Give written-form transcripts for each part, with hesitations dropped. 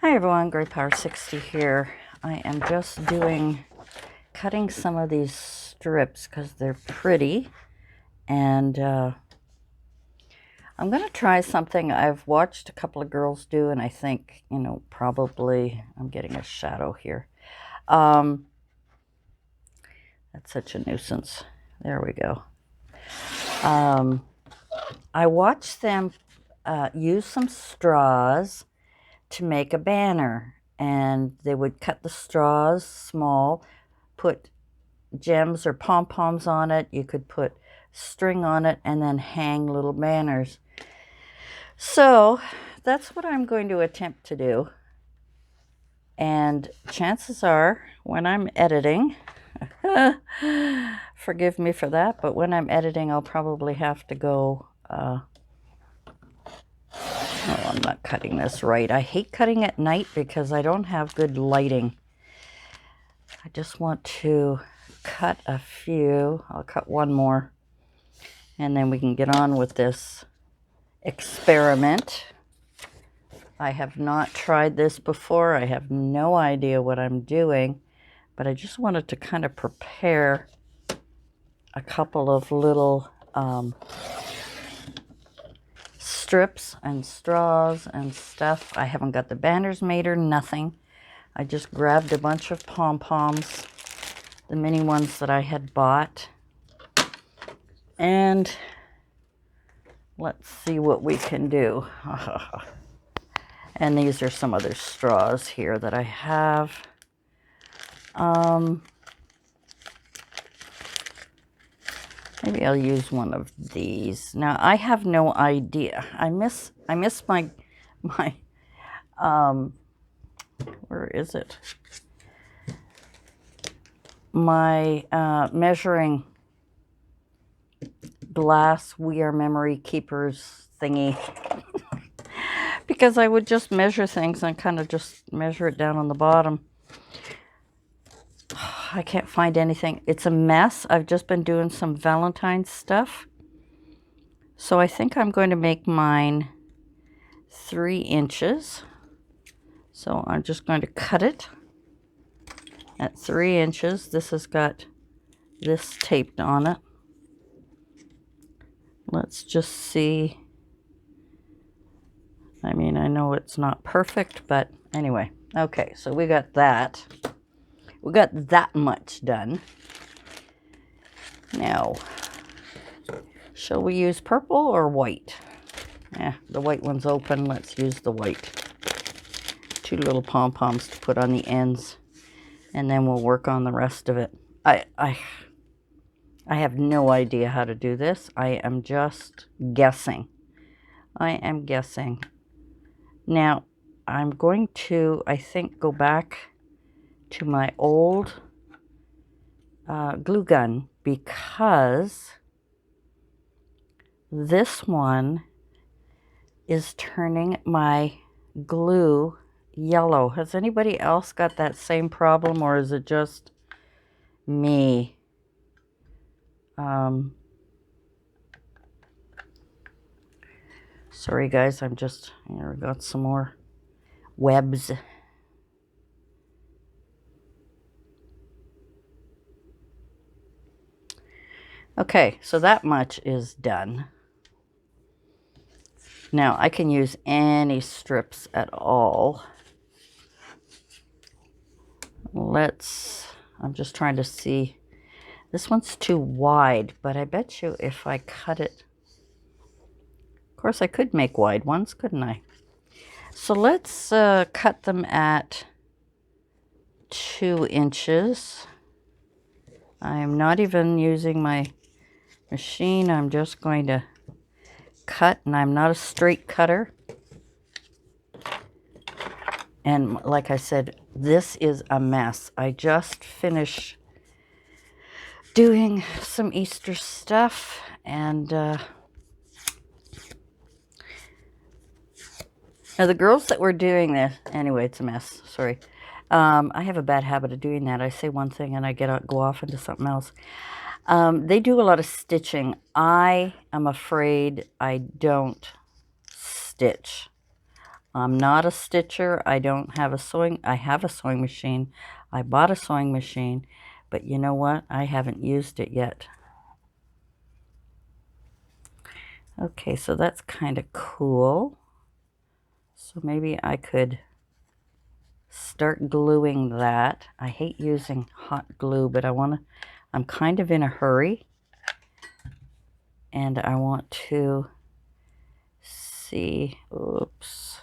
Hi everyone, Great Power 60 here. I am just cutting some of these strips because they're pretty, and I'm going to try something I've watched a couple of girls do, and I think, probably, I'm getting a shadow here. That's such a nuisance. There we go. I watched them use some straws to make a banner, and they would cut the straws small, put gems or pom-poms on it. You could put string on it and then hang little banners. So that's what I'm going to attempt to do. And chances are, when I'm editing, forgive me for that, but when I'm editing, I'll probably have to go, oh, I'm not cutting this right. I hate cutting at night because I don't have good lighting. I just want to cut a few. I'll cut one more, and then we can get on with this experiment. I have not tried this before. I have no idea what I'm doing, but I just wanted to kind of prepare a couple of little strips and straws and stuff. I haven't got the banners made or nothing. I just grabbed a bunch of pom-poms, the mini ones that I had bought, and let's see what we can do. And these are some other straws here that I have. Maybe I'll use one of these. Now I have no idea. I miss my where is it? My measuring glass We Are Memory Keepers thingy. Because I would just measure things and kind of just measure it down on the bottom. I can't find anything. It's a mess. I've just been doing some Valentine's stuff. So I think I'm going to make mine 3 inches. So I'm just going to cut it at 3 inches. This has got this taped on it. Let's just see. I mean, I know it's not perfect, but anyway. Okay, so we got that. We got that much done. Now, shall we use purple or white? Yeah, the white one's open. Let's use the white. 2 little pom-poms to put on the ends, and then we'll work on the rest of it. I have no idea how to do this. I am just guessing. I am guessing. Now, I'm going to, I think, go back to my old glue gun, because this one is turning my glue yellow. Has anybody else got that same problem, or is it just me? Sorry guys, I'm just, here we got some more webs. Okay, so that much is done. Now I can use any strips at all. I'm just trying to see. This one's too wide, but I bet you if I cut it, of course I could make wide ones, couldn't I? So let's cut them at 2 inches. I am not even using my machine. I'm just going to cut, and I'm not a straight cutter. And like I said, this is a mess. I just finished doing some Easter stuff, and now the girls that were doing this, anyway, it's a mess, sorry. I have a bad habit of doing that. I say one thing and I go off into something else. They do a lot of stitching. I am afraid I don't stitch. I'm not a stitcher. I don't have a sewing. I have a sewing machine. I bought a sewing machine, but you know what? I haven't used it yet. Okay, so that's kind of cool. So maybe I could start gluing that. I hate using hot glue, but I'm kind of in a hurry. And I want to see, oops,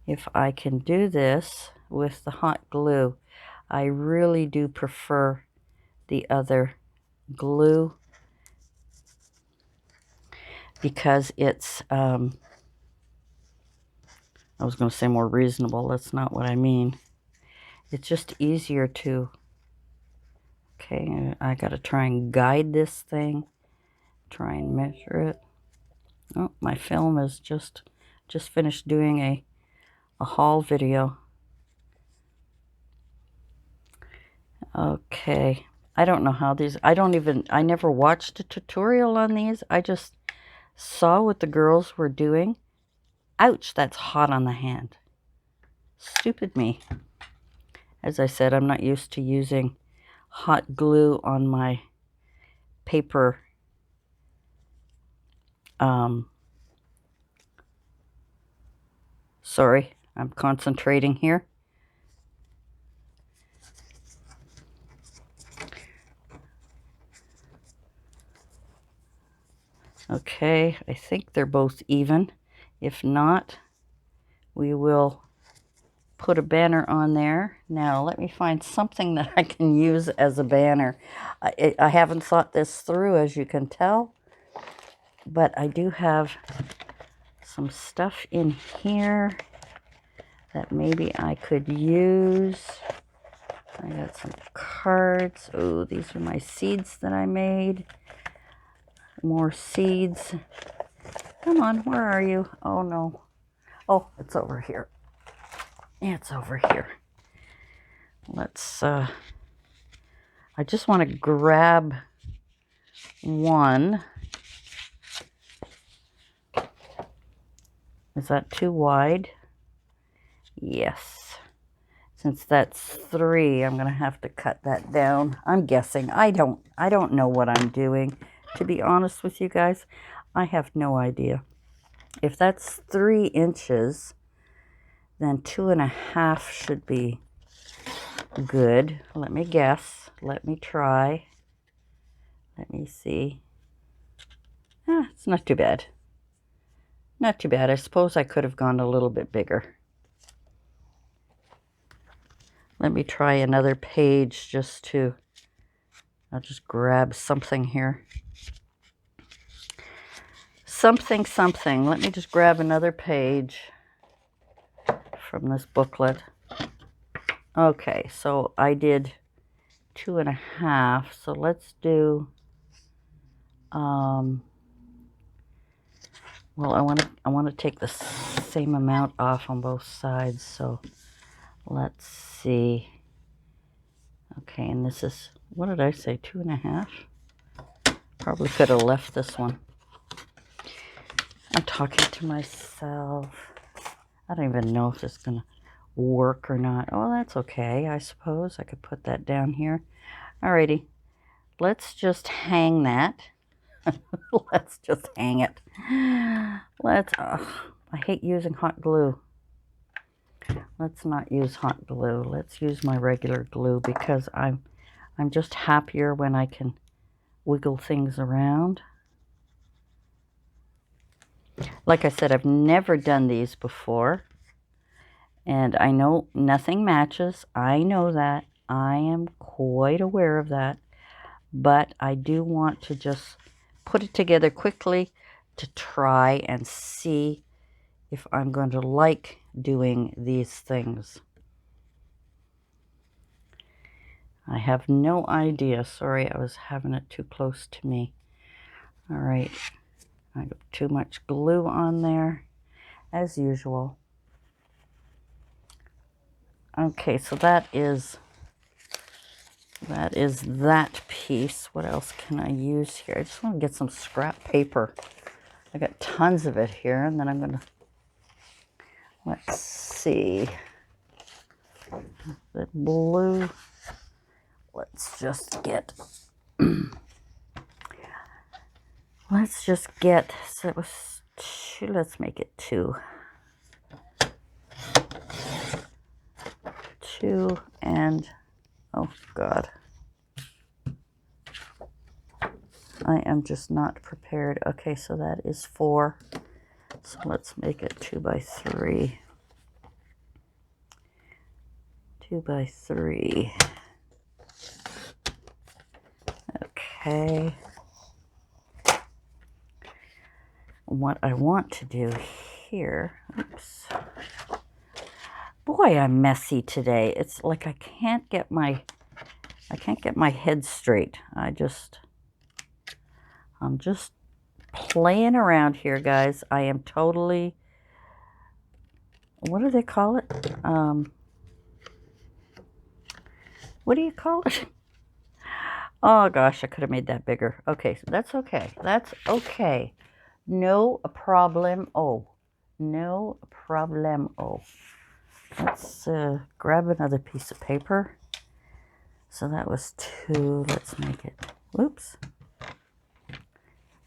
if I can do this with the hot glue. I really do prefer the other glue because it's, I was going to say more reasonable. That's not what I mean. It's just easier to, okay, I got to try and guide this thing, try and measure it. Oh, my film is just finished doing a haul video. Okay, I don't know how these, I never watched a tutorial on these. I just saw what the girls were doing. Ouch, that's hot on the hand. Stupid me. As I said, I'm not used to using hot glue on my paper. Sorry, I'm concentrating here. Okay, I think they're both even. If not, we will put a banner on there. Now, let me find something that I can use as a banner. I haven't thought this through, as you can tell, but I do have some stuff in here that maybe I could use. I got some cards. Oh, these are my seeds that I made. More seeds. Come on, where are you? Oh, no. Oh, it's over here. Yeah, it's over here. Let's, I just want to grab one. Is that too wide? Yes. Since that's 3, I'm going to have to cut that down. I'm guessing. I don't know what I'm doing. To be honest with you guys, I have no idea. If that's 3 inches, then 2.5 should be good. Let me guess. Let me try. Let me see. It's not too bad. Not too bad. I suppose I could have gone a little bit bigger. Let me try another page I'll just grab something here. Something. Let me just grab another page from this booklet. Okay, so I did 2.5. So let's do, well, I want to take the same amount off on both sides. So let's see. Okay, and this is, what did I say, 2.5? Probably could have left this one. I'm talking to myself. I don't even know if it's gonna work or not. Oh, that's okay, I suppose. I could put that down here. Alrighty, let's just hang that. Let's just hang it. I hate using hot glue. Let's not use hot glue. Let's use my regular glue because I'm just happier when I can wiggle things around. Like I said, I've never done these before. And I know nothing matches. I know that. I am quite aware of that. But I do want to just put it together quickly to try and see if I'm going to like doing these things. I have no idea. Sorry, I was having it too close to me. All right. I got too much glue on there, as usual. Okay, so that is that piece. What else can I use here? I just want to get some scrap paper. I got tons of it here, and then I'm Let's see. The blue. Let's just get. So it was 2. Let's make it 2. 2 and, oh God. I am just not prepared. Okay, so that is 4. So let's make it 2 by 3. 2 by 3. Okay. What I want to do here, oops. Boy, I'm messy today. It's like I can't get my head straight. I'm just playing around here, guys. I am totally, what do they call it? What do you call it? Oh gosh, I could have made that bigger. Okay, so that's okay. That's okay. No problem. Oh, no problem. Oh, let's grab another piece of paper. So that was 2. Let's make it. Whoops.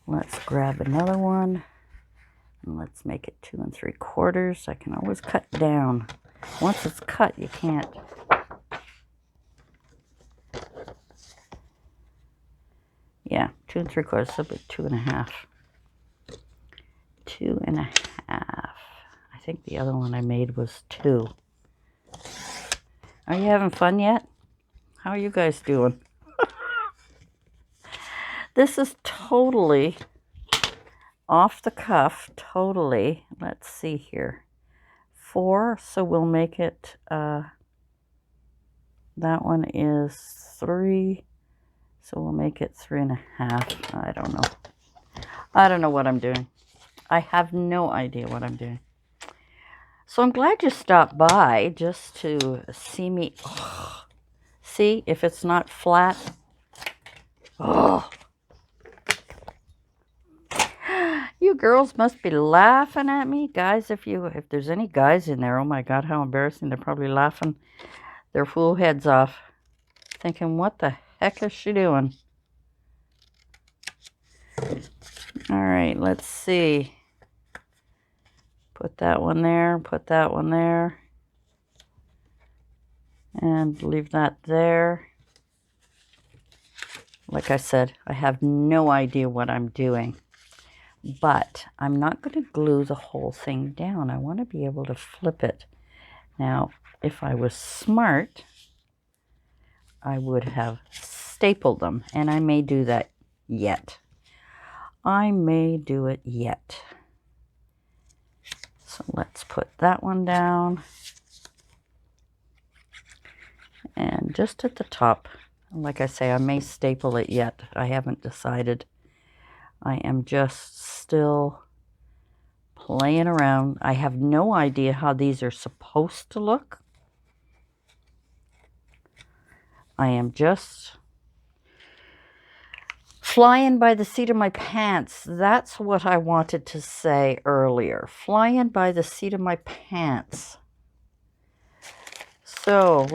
Let's grab another one. And let's make it 2 3/4. I can always cut down. Once it's cut, you can't. Yeah, 2 3/4. So 2.5. 2.5. I think the other one I made was 2. Are you having fun yet? How are you guys doing? This is totally off the cuff. Totally. Let's see here. 4. So we'll make it. That one is 3. So we'll make it 3.5. I don't know. I don't know what I'm doing. I have no idea what I'm doing. So I'm glad you stopped by just to see me. Oh, see if it's not flat. Oh, you girls must be laughing at me, guys. If there's any guys in there, oh my God, how embarrassing! They're probably laughing their fool heads off, thinking, "What the heck is she doing?" All right, let's see. Put that one there, put that one there, and leave that there. Like I said, I have no idea what I'm doing, but I'm not going to glue the whole thing down. I want to be able to flip it. Now, if I was smart, I would have stapled them, and I may do that yet. I may do it yet. So let's put that one down. And just at the top, like I say, I may staple it yet. I haven't decided. I am just still playing around. I have no idea how these are supposed to look. I am just flying by the seat of my pants. That's what I wanted to say earlier. Flying by the seat of my pants. So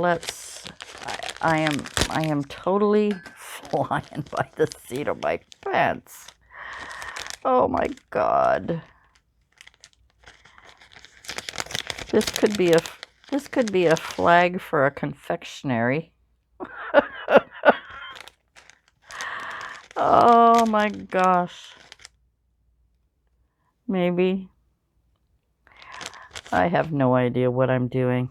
I am totally flying by the seat of my pants. Oh my God. This could be a flag for a confectionery. Oh my gosh. Maybe. I have no idea what I'm doing.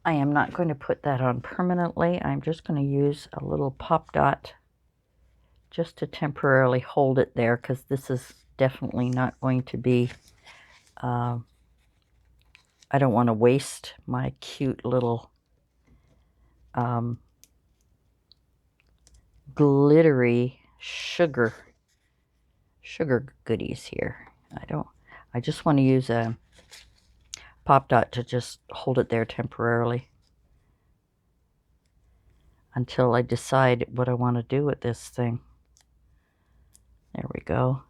I am not going to put that on permanently. I'm just going to use a little pop dot just to temporarily hold it there, because this is definitely not going to be, I don't want to waste my cute little glittery sugar goodies here. I just want to use a pop dot to just hold it there temporarily until I decide what I want to do with this thing. There we go.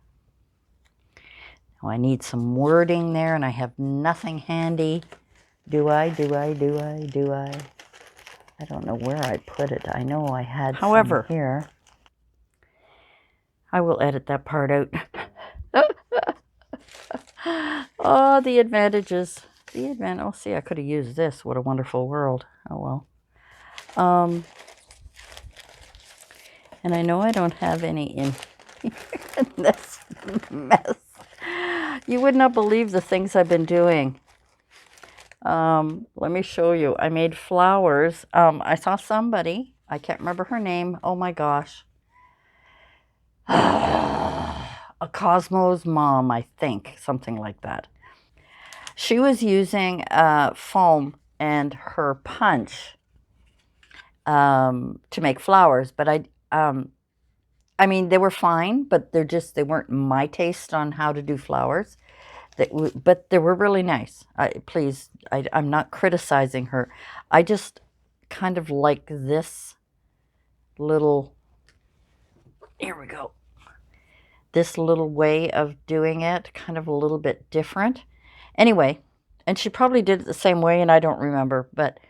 Oh, I need some wording there, and I have nothing handy. Do I? I don't know where I put it. I know I had some here. I will edit that part out. Oh, the advantages. Oh, see, I could have used this. What a wonderful world. Oh, well. And I know I don't have any in this mess. You would not believe the things I've been doing. Let me show you. I made flowers. I saw somebody. I can't remember her name. Oh, my gosh. A Cosmo's mom, I think. Something like that. She was using foam and her punch to make flowers, but I mean, they were fine, but they weren't my taste on how to do flowers. But they were really nice. I'm not criticizing her. I just kind of like this little, here we go. This little way of doing it, kind of a little bit different. Anyway, and she probably did it the same way, and I don't remember, but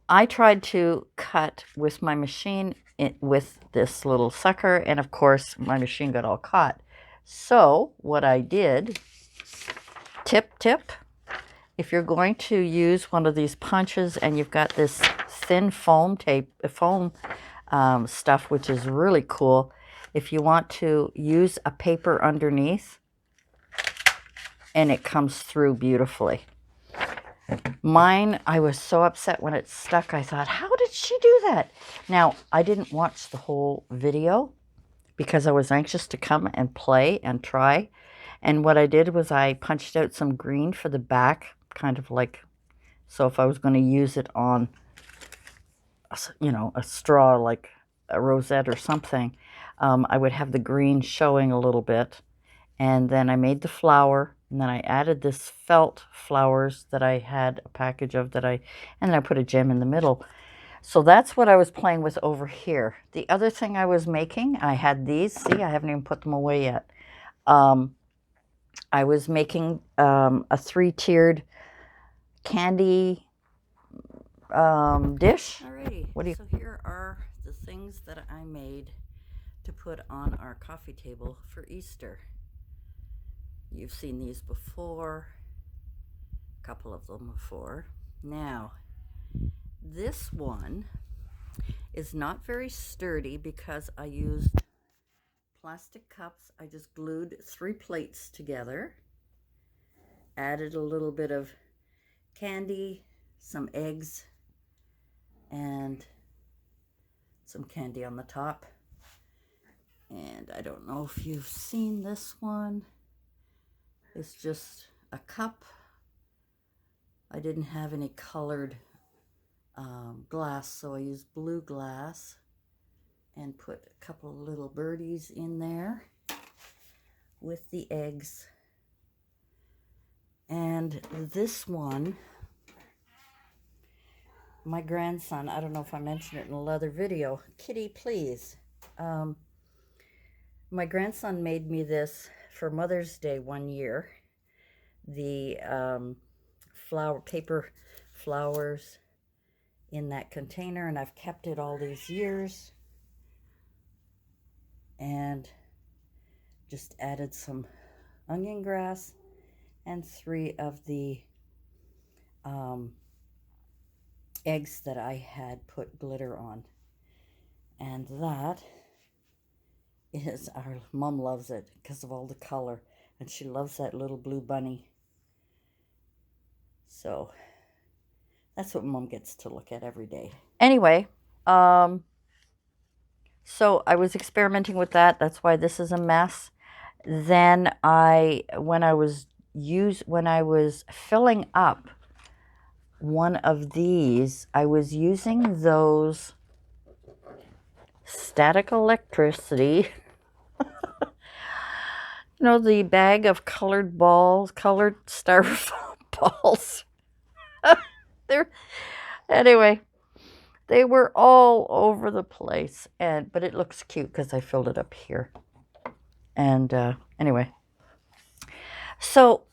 I tried to cut with my machine with this little sucker, and of course my machine got all caught. So what I did, tip, if you're going to use one of these punches and you've got this thin foam stuff, which is really cool, if you want to use a paper underneath, and it comes through beautifully. Mine, I was so upset when it stuck. I thought, how did she do that? Now, I didn't watch the whole video because I was anxious to come and play and try. And what I did was I punched out some green for the back, kind of like, so if I was going to use it on, you know, a straw, like a rosette or something, I would have the green showing a little bit. And then I made the flower, and then I added this felt flowers that I had a package of and then I put a gem in the middle. So that's what I was playing with over here. The other thing I was making, I had these. See, I haven't even put them away yet. I was making a 3-tiered candy dish. Alrighty, so here are the things that I made to put on our coffee table for Easter. You've seen these before, a couple of them before. Now, this one is not very sturdy because I used plastic cups. I just glued 3 plates together, added a little bit of candy, some eggs, and some candy on the top. And I don't know if you've seen this one. It's just a cup. I didn't have any colored glass, so I used blue glass and put a couple of little birdies in there with the eggs. And this one, my grandson, I don't know if I mentioned it in another video. Kitty, please. My grandson made me this for Mother's Day one year. The paper flowers in that container, and I've kept it all these years. And just added some onion grass and 3 of the eggs that I had put glitter on. And that is, our mom loves it because of all the color, and she loves that little blue bunny. So that's what Mom gets to look at every day. Anyway, so I was experimenting with that. That's why this is a mess. Then when I was filling up one of these, I was using those static electricity. You know, the bag of colored styrofoam balls. Anyway, they were all over the place, but it looks cute because I filled it up here. And anyway, So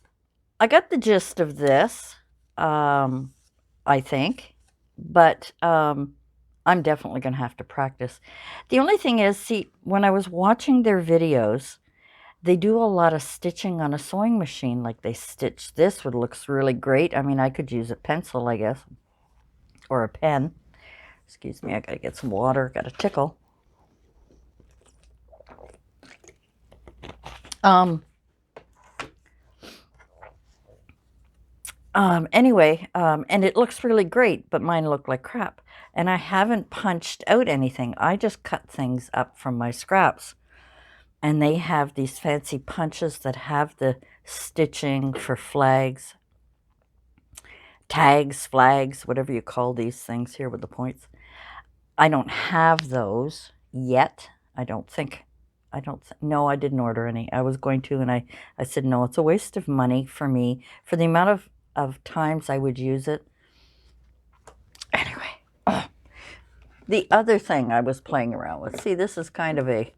I got the gist of this, I think, but I'm definitely going to have to practice. The only thing is, see, when I was watching their videos, they do a lot of stitching on a sewing machine. Like they stitch this, which looks really great. I mean, I could use a pencil, I guess, or a pen. Excuse me, I got to get some water, got to tickle. Anyway, and it looks really great, but mine look like crap. And I haven't punched out anything. I just cut things up from my scraps. And they have these fancy punches that have the stitching for flags, tags, flags, whatever you call these things here with the points. I don't have those yet. No, I didn't order any. I was going to, and I said, no, it's a waste of money for me, for the amount of times I would use it. Anyway, the other thing I was playing around with, see, this is kind of a,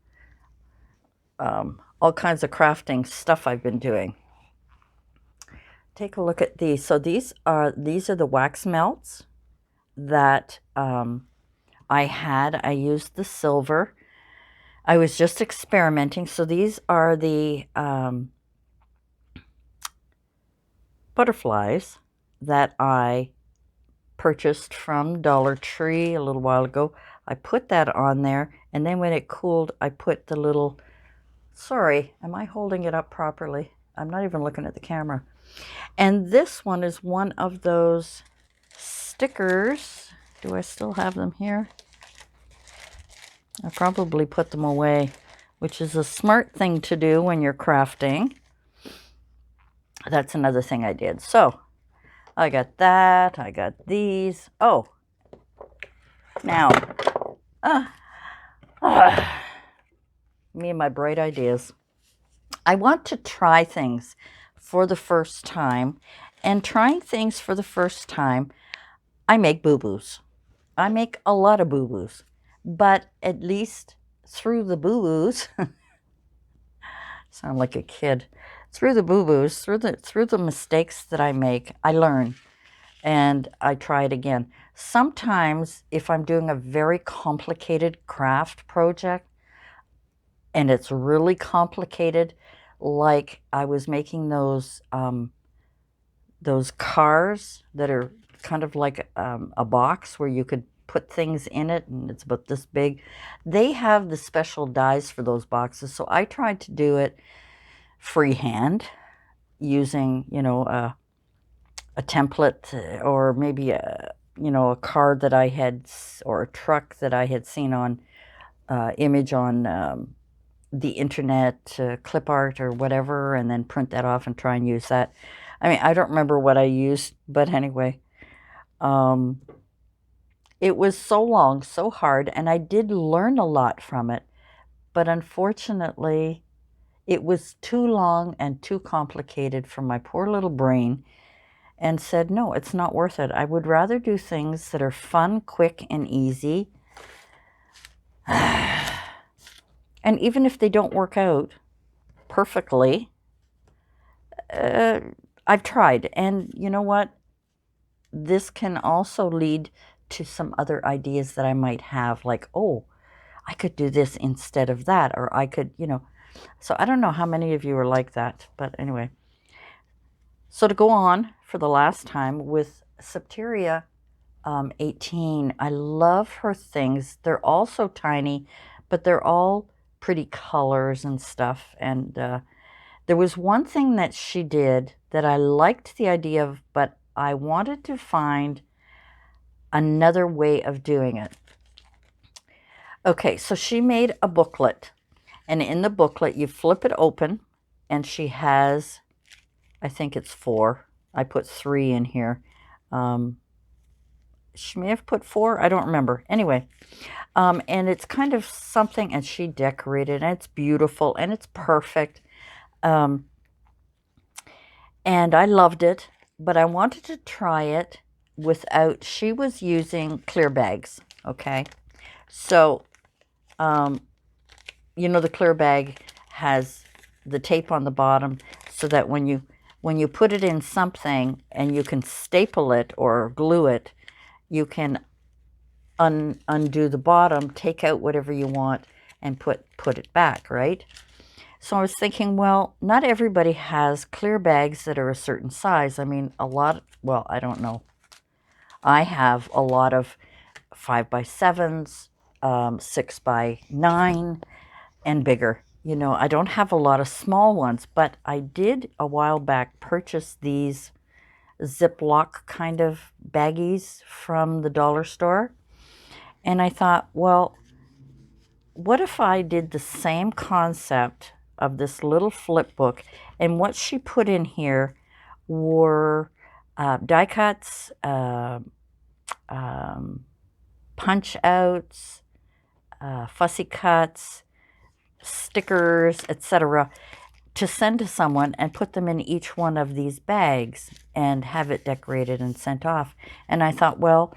all kinds of crafting stuff I've been doing. Take a look at these. So these are the wax melts that I used the silver. I was just experimenting. So these are the butterflies that I purchased from Dollar Tree a little while ago. I put that on there, and then when it cooled, I put the little, sorry, am I holding it up properly? I'm not even looking at the camera. And this one is one of those stickers. Do I still have them here? I probably put them away, which is a smart thing to do when you're crafting. That's another thing I did. So I got that. I got these. Oh, now, me and my bright ideas. I want to try things for the first time, and trying things for the first time, I make boo-boos. I make a lot of boo-boos, but at least through the boo-boos, sound like a kid, through the boo-boos, through the mistakes that I make, I learn, and I try it again. Sometimes if I'm doing a very complicated craft project, and it's really complicated, like I was making those cars that are kind of like a box where you could put things in it, and it's about this big. They have the special dies for those boxes, so I tried to do it freehand using, a template, or maybe a car that I had, or a truck that I had seen on image on the internet, clip art or whatever, and then print that off and try and use that. I mean, I don't remember what I used, but anyway, it was so long, so hard, and I did learn a lot from it, but unfortunately, it was too long and too complicated for my poor little brain, and said, no, it's not worth it. I would rather do things that are fun, quick, and easy. And even if they don't work out perfectly, I've tried. And you know what? This can also lead to some other ideas that I might have, like, oh, I could do this instead of that, or I could, So I don't know how many of you are like that, but anyway. So to go on for the last time with Septeria 18, I love her things. They're all so tiny, but they're all pretty colors and stuff. And there was one thing that she did that I liked the idea of, but I wanted to find another way of doing it. Okay, so she made a booklet, and in the booklet you flip it open, and she has, I think it's 4. I put 3 in here. She may have put 4. I don't remember. Anyway, and it's kind of something, and she decorated, and it's beautiful, and it's perfect. And I loved it, but I wanted to try it without, she was using clear bags, okay? So, the clear bag has the tape on the bottom, so that when you put it in something and you can staple it or glue it, you can undo the bottom, take out whatever you want, and put it back, right? So I was thinking, well, not everybody has clear bags that are a certain size. I mean, well, I don't know. I have a lot of 5x7s, 6x9, and bigger. You know, I don't have a lot of small ones, but I did a while back purchase these Ziploc kind of baggies from the dollar store. And I thought, well, what if I did the same concept of this little flip book, and what she put in here were die cuts, punch outs, fussy cuts, stickers, etc., to send to someone and put them in each one of these bags and have it decorated and sent off. And I thought, well,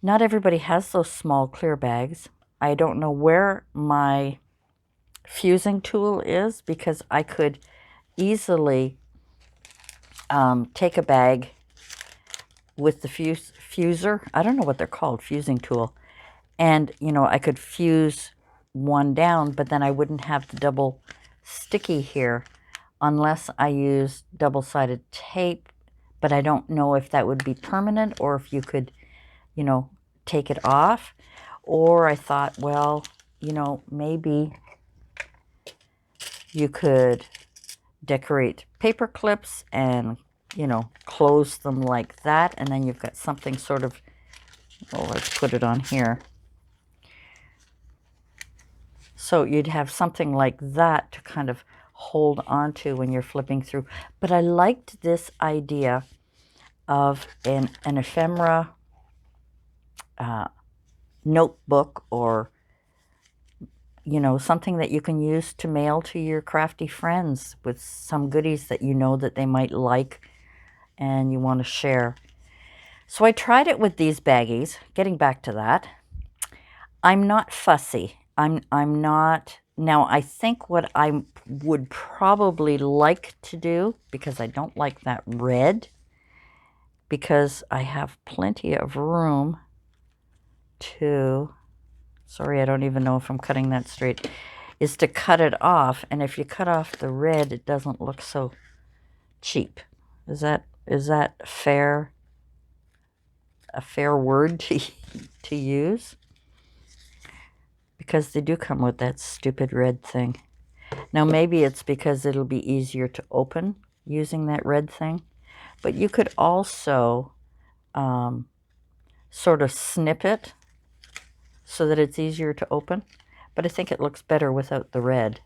not everybody has those small clear bags. I don't know where my fusing tool is, because I could easily take a bag with the fuser. I don't know what they're called, fusing tool. And, you know, I could fuse one down, but then I wouldn't have the double sticky here unless I used double-sided tape. But I don't know if that would be permanent or if you could, you know, take it off. Or I thought, well, you know, maybe you could decorate paper clips and, you know, close them like that. And then you've got something sort of, well, let's put it on here. So you'd have something like that to kind of hold on to when you're flipping through. But I liked this idea of an ephemera notebook, or, you know, something that you can use to mail to your crafty friends with some goodies that you know that they might like and you want to share. So I tried it with these baggies. Getting back to that, I'm not fussy. I'm not. Now, I think what I would probably like to do, because I don't like that red, because I have plenty of room to, sorry, I don't even know if I'm cutting that straight, is to cut it off. And if you cut off the red, it doesn't look so cheap. Is that fair? A fair word to use? Because they do come with that stupid red thing. Now, maybe it's because it'll be easier to open using that red thing. But you could also sort of snip it so that it's easier to open. But I think it looks better without the red.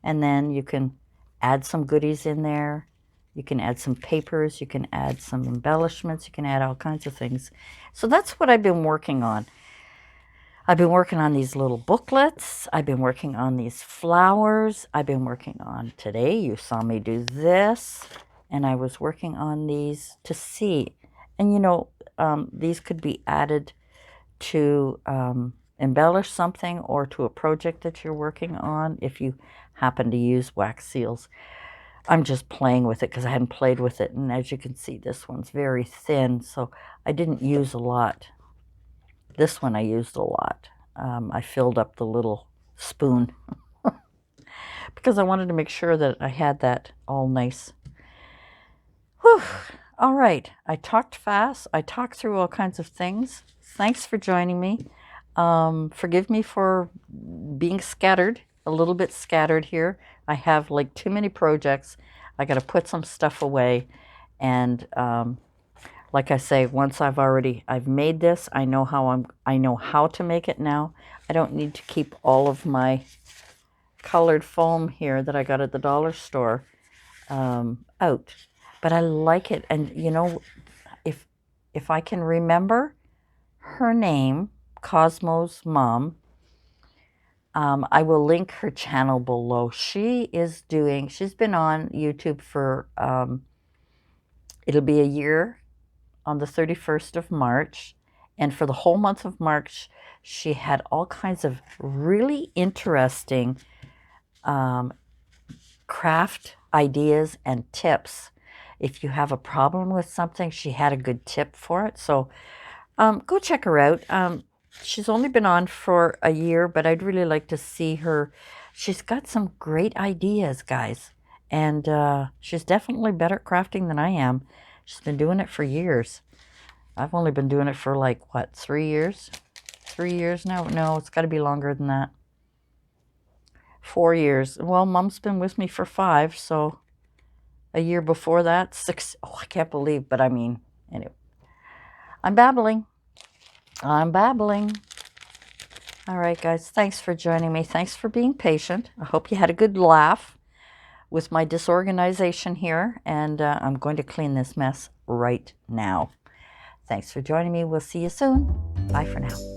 And then you can add some goodies in there. You can add some papers. You can add some embellishments. You can add all kinds of things. So that's what I've been working on. I've been working on these little booklets. I've been working on these flowers. I've been working on, today you saw me do this. And I was working on these to see. And, you know, these could be added to embellish something or to a project that you're working on if you happen to use wax seals. I'm just playing with it because I hadn't played with it. And as you can see, this one's very thin, so I didn't use a lot. This one I used a lot. I filled up the little spoon because I wanted to make sure that I had that all nice. Whew. All right. I talked fast. I talked through all kinds of things. Thanks for joining me. Forgive me for being scattered, a little bit scattered here. I have like too many projects. I got to put some stuff away. And like I say, once I've made this, I know how to make it now. I don't need to keep all of my colored foam here that I got at the dollar store out. But I like it. And you know, if I can remember her name, Cosmo's mom, I will link her channel below. She's been on YouTube for, it'll be a year on the 31st of March. And for the whole month of March, she had all kinds of really interesting craft ideas and tips. If you have a problem with something, she had a good tip for it. So go check her out. She's only been on for a year, but I'd really like to see her. She's got some great ideas, guys. And she's definitely better at crafting than I am. She's been doing it for years. I've only been doing it for like, what, 3 years? 3 years now? No, it's got to be longer than that. 4 years. Well, Mom's been with me for 5, so a year before that, 6. Oh, I can't believe, but I mean, anyway. I'm babbling. I'm babbling. All right, guys, thanks for joining me. Thanks for being patient. I hope you had a good laugh with my disorganization here, and I'm going to clean this mess right now. Thanks for joining me. We'll see you soon. Bye for now.